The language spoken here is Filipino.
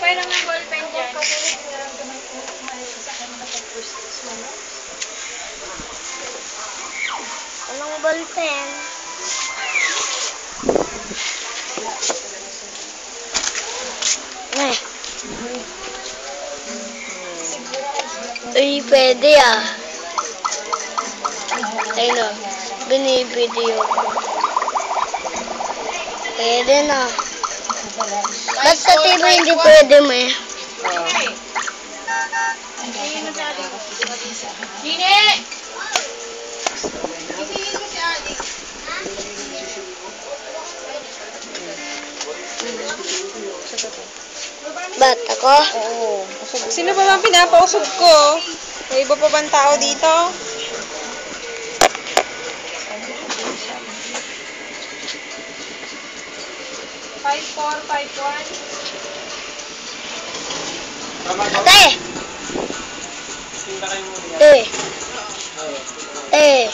Okay lang ang ballpen dyan. Anong ballpen? Ay, pwede ah. Ayun o, binibideo ko. Pwede na. Ba't sa TV hindi pwede mo eh? Gine! Isingin mo si Ali. Ba't ako? Oo. Sino ba bang pinapausog ko? May iba pa bang tao dito? Five, 4, 5, 1. Ate! Eh!